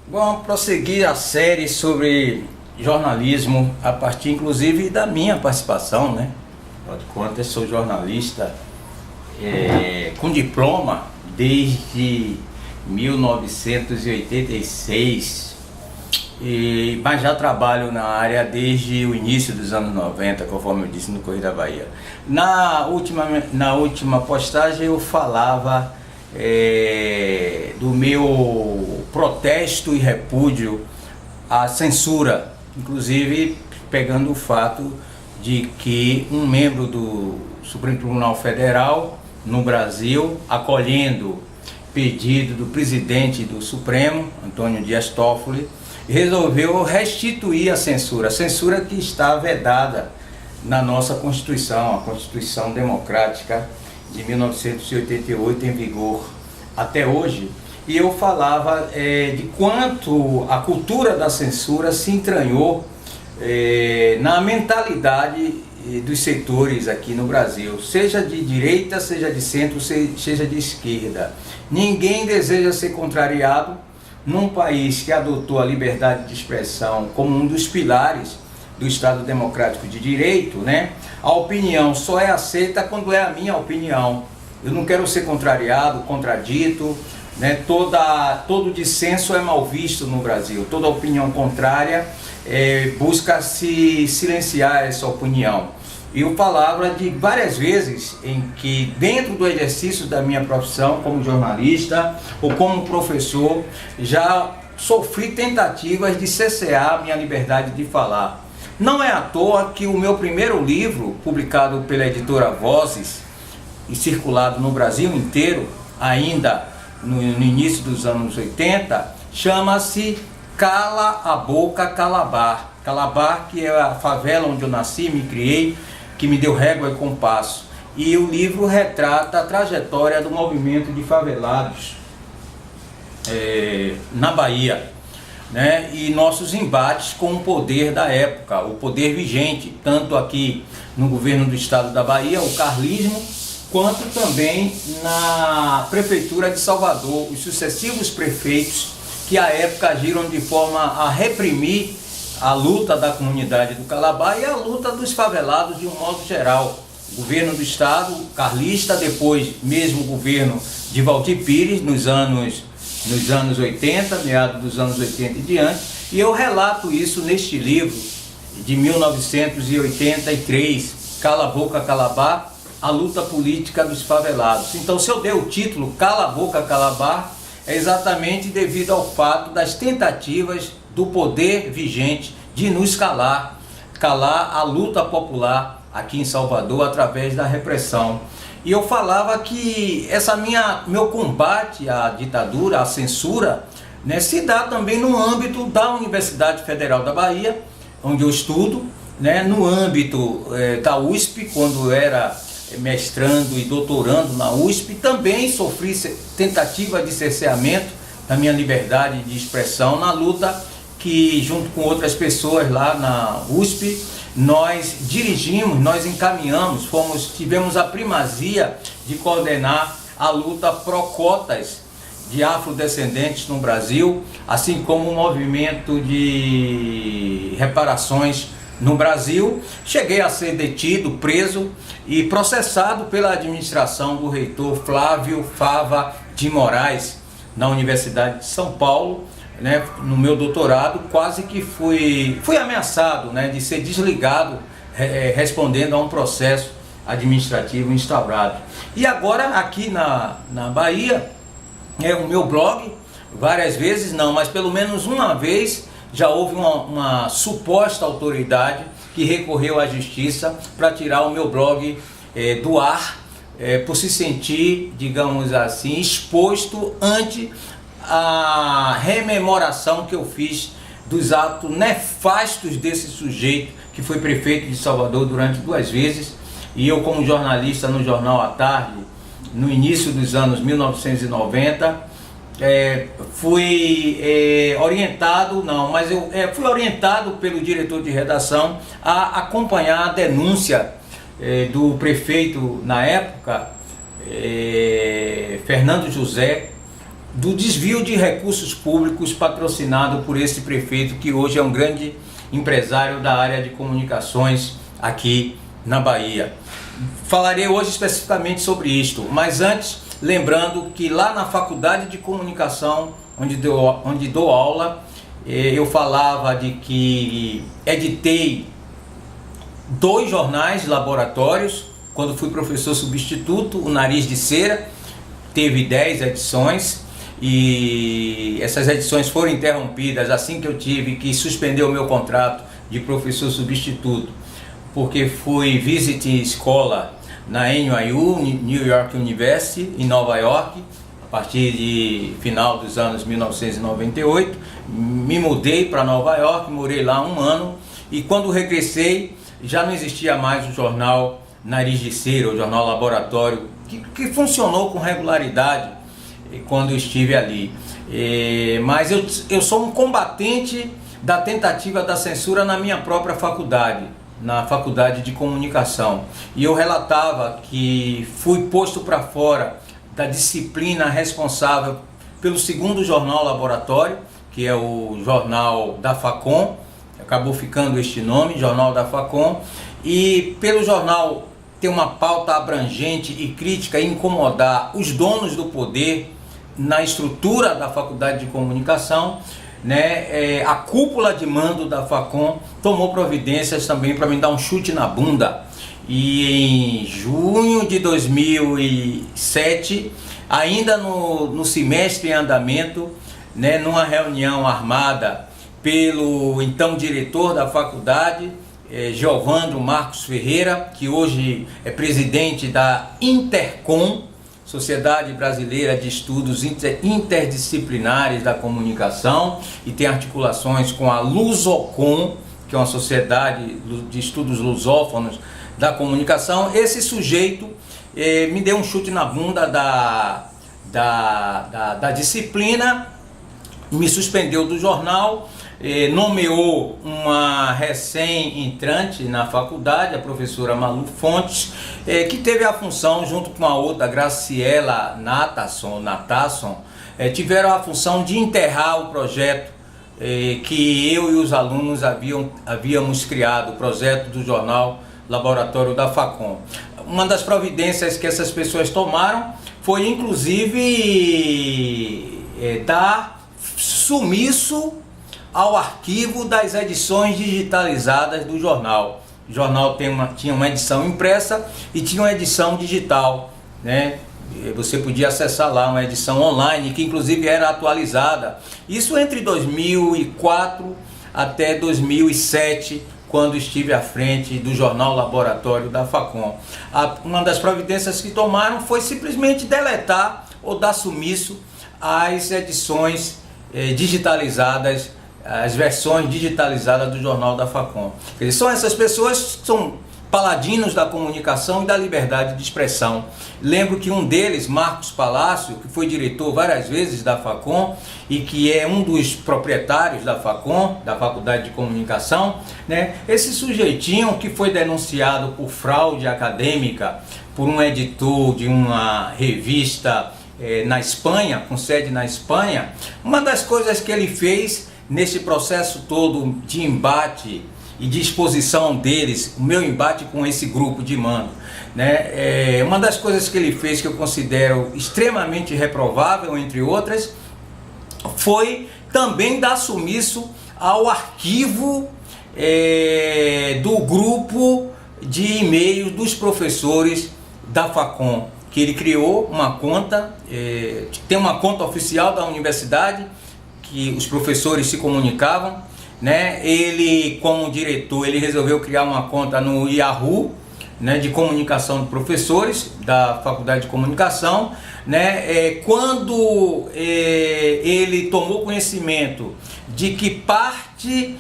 Bom, prosseguir a série sobre jornalismo a partir inclusive da minha participação, né? Afinal de contas, eu sou jornalista com diploma desde 1986, mas já trabalho na área desde o início dos anos 90, conforme eu disse no Correio da Bahia. Na última postagem eu falava do meu protesto e repúdio à censura, inclusive pegando o fato de que um membro do Supremo Tribunal Federal no Brasil, acolhendo pedido do presidente do Supremo, Antônio Dias Toffoli, resolveu restituir a censura que está vedada na nossa Constituição, a Constituição Democrática de 1988 em vigor até hoje. E eu falava de quanto a cultura da censura se entranhou na mentalidade dos setores aqui no Brasil, seja de direita, seja de centro, seja de esquerda. Ninguém deseja ser contrariado num país que adotou a liberdade de expressão como um dos pilares do Estado Democrático de Direito, né? A opinião só é aceita quando é a minha opinião. Eu não quero ser contrariado, contradito, né? Todo dissenso é mal visto no Brasil. Toda opinião contrária busca se silenciar essa opinião. E eu falava de várias vezes em que, dentro do exercício da minha profissão como jornalista ou como professor, já sofri tentativas de cercear minha liberdade de falar. Não é à toa que o meu primeiro livro, publicado pela editora Vozes e circulado no Brasil inteiro, ainda no início dos anos 80, chama-se Cala a Boca Calabar. Calabar, que é a favela onde eu nasci, me criei, que me deu régua e compasso. E o livro retrata a trajetória do movimento de favelados na Bahia, né? E nossos embates com o poder da época, o poder vigente, tanto aqui no governo do estado da Bahia, o carlismo, quanto também na prefeitura de Salvador, os sucessivos prefeitos que à época agiram de forma a reprimir a luta da comunidade do Calabar e a luta dos favelados de um modo geral. O governo do estado, carlista, depois mesmo o governo de Waldir Pires, nos anos 80, meados dos anos 80 e diante, e eu relato isso neste livro de 1983, Cala a Boca Calabar, a luta política dos favelados. Então, se eu der o título Cala a Boca Calabar, é exatamente devido ao fato das tentativas do poder vigente de nos calar a luta popular aqui em Salvador através da repressão. E eu falava que meu combate à ditadura, à censura, né, se dá também no âmbito da Universidade Federal da Bahia, onde eu estudo, né, no âmbito da USP, quando eu era mestrando e doutorando na USP, também sofri tentativa de cerceamento da minha liberdade de expressão na luta que, junto com outras pessoas lá na USP, nós dirigimos, nós encaminhamos, tivemos a primazia de coordenar a luta pró-cotas de afrodescendentes no Brasil, assim como o movimento de reparações no Brasil. Cheguei a ser detido, preso e processado pela administração do reitor Flávio Fava de Moraes, na Universidade de São Paulo, né? No meu doutorado, quase que fui ameaçado, né, de ser desligado, respondendo a um processo administrativo instaurado. E agora aqui na Bahia, o meu blog, várias vezes não, mas pelo menos uma vez já houve uma suposta autoridade que recorreu à justiça para tirar o meu blog do ar, por se sentir, digamos assim, exposto ante a rememoração que eu fiz dos atos nefastos desse sujeito que foi prefeito de Salvador durante 2 vezes, e eu, como jornalista no Jornal à Tarde, no início dos anos 1990, fui orientado pelo diretor de redação a acompanhar a denúncia do prefeito na época, Fernando José, do desvio de recursos públicos patrocinado por esse prefeito, que hoje é um grande empresário da área de comunicações aqui na Bahia. Falarei hoje especificamente sobre isto, mas antes, lembrando que lá na Faculdade de Comunicação, onde dou aula, eu falava de que editei 2 jornais laboratórios, quando fui professor substituto. O Nariz de Cera teve 10 edições, e essas edições foram interrompidas assim que eu tive que suspender o meu contrato de professor substituto, porque fui visiting escola na NYU, New York University, em Nova York, a partir de final dos anos 1998. Me mudei para Nova York, morei lá 1 ano, e quando regressei já não existia mais o jornal Nariz de Cera, o jornal laboratório, que funcionou com regularidade quando estive ali. Mas eu sou um combatente da tentativa da censura na minha própria faculdade, na Faculdade de Comunicação, e eu relatava que fui posto para fora da disciplina responsável pelo 2º jornal laboratório, que é o jornal da Facom, acabou ficando este nome, Jornal da Facom, e pelo jornal ter uma pauta abrangente e crítica e incomodar os donos do poder na estrutura da Faculdade de Comunicação, né? A cúpula de mando da Facom tomou providências também para me dar um chute na bunda. E em junho de 2007, ainda no semestre em andamento, né, numa reunião armada pelo então diretor da faculdade, Geovandro Marcos Ferreira, que hoje é presidente da Intercom, Sociedade Brasileira de Estudos Interdisciplinares da Comunicação, e tem articulações com a Lusocom, que é uma sociedade de estudos lusófonos da comunicação. Esse sujeito me deu um chute na bunda da disciplina, me suspendeu do jornal, nomeou uma recém-entrante na faculdade, a professora Malu Fontes, que teve a função, junto com a outra, Graciela Natasson, tiveram a função de enterrar o projeto que eu e os alunos havíamos criado, o projeto do jornal Laboratório da Facom. Uma das providências que essas pessoas tomaram foi, inclusive, dar sumiço ao arquivo das edições digitalizadas do jornal. O jornal tinha uma edição impressa e tinha uma edição digital, né? Você podia acessar lá uma edição online, que inclusive era atualizada. Isso entre 2004 até 2007, quando estive à frente do jornal Laboratório da Facom. Uma das providências que tomaram foi simplesmente deletar ou dar sumiço às edições digitalizadas, as versões digitalizadas do jornal da Facom. Eles são essas pessoas que são paladinos da comunicação e da liberdade de expressão. Lembro que um deles, Marcos Palácio, que foi diretor várias vezes da Facom e que é um dos proprietários da Facom, da Faculdade de Comunicação, né? Esse sujeitinho que foi denunciado por fraude acadêmica por um editor de uma revista na Espanha, com sede na Espanha. Uma das coisas que ele fez nesse processo todo de embate e de exposição deles, o meu embate com esse grupo de mando, né? Uma das coisas que ele fez, que eu considero extremamente reprovável, entre outras, foi também dar sumiço ao arquivo do grupo de e-mails dos professores da Facom, que ele criou uma conta, tem uma conta oficial da universidade, que os professores se comunicavam, né? Ele, como diretor, ele resolveu criar uma conta no Yahoo, né, de comunicação de professores da Faculdade de Comunicação, né? Quando ele tomou conhecimento de que parte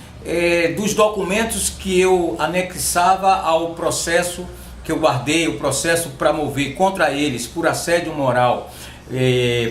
dos documentos que eu anexava ao processo que eu guardei, o processo para mover contra eles por assédio moral,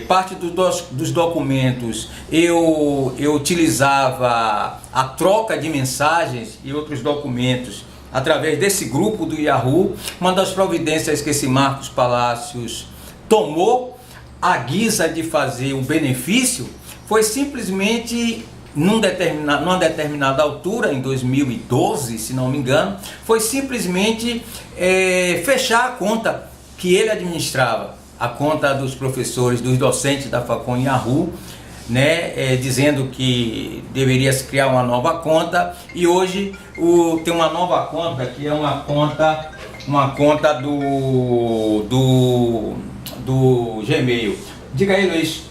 parte dos documentos eu utilizava a troca de mensagens e outros documentos através desse grupo do Yahoo. Uma das providências que esse Marcos Palácios tomou à guisa de fazer um benefício, foi simplesmente numa determinada altura, em 2012, se não me engano, foi simplesmente fechar a conta que ele administrava, a conta dos professores, dos docentes da Facom Yahoo, né, dizendo que deveria se criar uma nova conta, e hoje tem uma nova conta que é uma conta do Gmail. Diga aí, Luiz.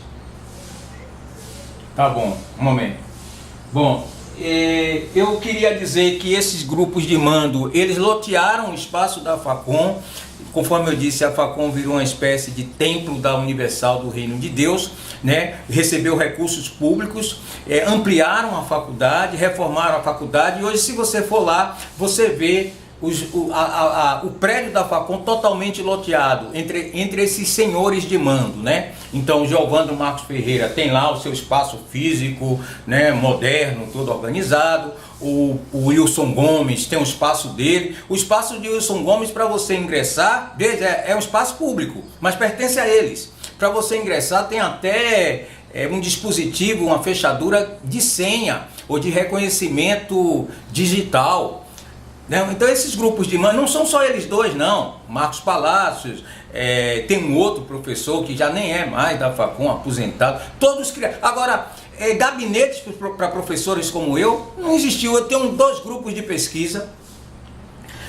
Tá bom, um momento. Bom, eu queria dizer que esses grupos de mando, eles lotearam o espaço da Facom. Conforme eu disse, a Facom virou uma espécie de templo da Universal do Reino de Deus, né? Recebeu recursos públicos, ampliaram a faculdade, reformaram a faculdade, e hoje, se você for lá, você vê o prédio da Facom totalmente loteado entre esses senhores de mando, né? Então o Giovandro Marcos Ferreira tem lá o seu espaço físico, né, moderno, todo organizado. O Wilson Gomes tem um espaço dele. O espaço de Wilson Gomes, para você ingressar, é um espaço público, mas pertence a eles. Para você ingressar tem até um dispositivo, uma fechadura de senha ou de reconhecimento digital. Então esses grupos de mando, não são só eles dois não, Marcos Palácios, tem um outro professor que já nem é mais da Facom, aposentado, todos criaram. Agora, gabinetes para professores como eu, não existiu. Eu tenho 2 grupos de pesquisa,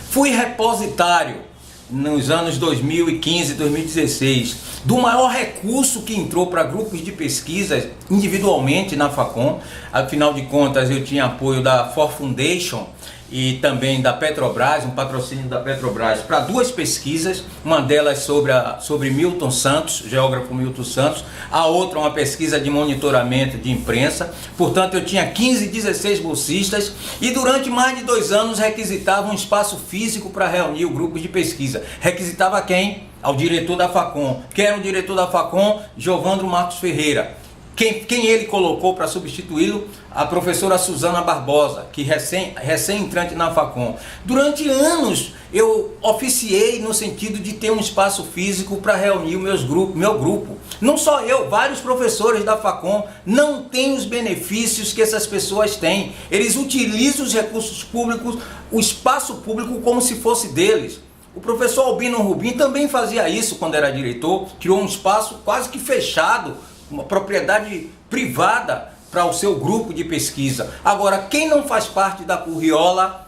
fui repositário nos anos 2015 e 2016 do maior recurso que entrou para grupos de pesquisa individualmente na Facom. Afinal de contas, eu tinha apoio da For Foundation e também da Petrobras, um patrocínio da Petrobras para 2 pesquisas, uma delas sobre Milton Santos, geógrafo Milton Santos, a outra uma pesquisa de monitoramento de imprensa. Portanto, eu tinha 16 bolsistas e durante mais de 2 anos requisitava um espaço físico para reunir o grupo de pesquisa. Requisitava quem? Ao diretor da Facom. Quem era o diretor da Facom? Giovandro Marcos Ferreira. Quem ele colocou para substituí-lo? A professora Suzana Barbosa, que recém-entrante na Facom. Durante anos eu oficiei no sentido de ter um espaço físico para reunir meu grupo. Não só eu, vários professores da Facom não têm os benefícios que essas pessoas têm. Eles utilizam os recursos públicos, o espaço público como se fosse deles. O professor Albino Rubim também fazia isso quando era diretor, criou um espaço quase que fechado, uma propriedade privada para o seu grupo de pesquisa. Agora, quem não faz parte da curriola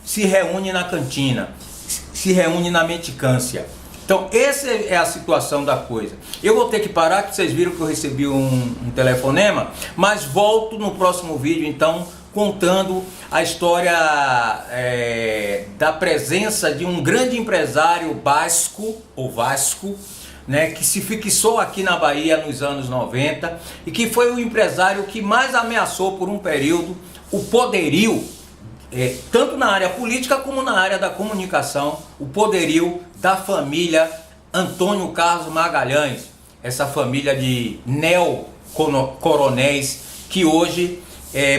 se reúne na cantina, se reúne na mendicância. Então, essa é a situação da coisa. Eu vou ter que parar, que vocês viram que eu recebi um telefonema, mas volto no próximo vídeo, então, contando a história da presença de um grande empresário basco, ou vasco, né, que se fixou aqui na Bahia nos anos 90 e que foi o empresário que mais ameaçou por um período o poderio, tanto na área política como na área da comunicação, o poderio da família Antônio Carlos Magalhães, essa família de neo-coronéis que hoje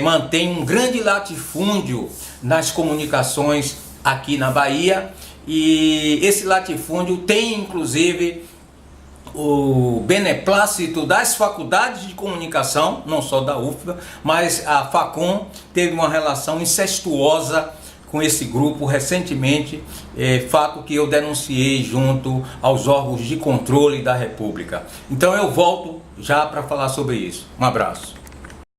mantém um grande latifúndio nas comunicações aqui na Bahia, e esse latifúndio tem inclusive o beneplácito das faculdades de comunicação, não só da UFBA, mas a Facom teve uma relação incestuosa com esse grupo recentemente, fato que eu denunciei junto aos órgãos de controle da República. Então eu volto já para falar sobre isso. Um abraço.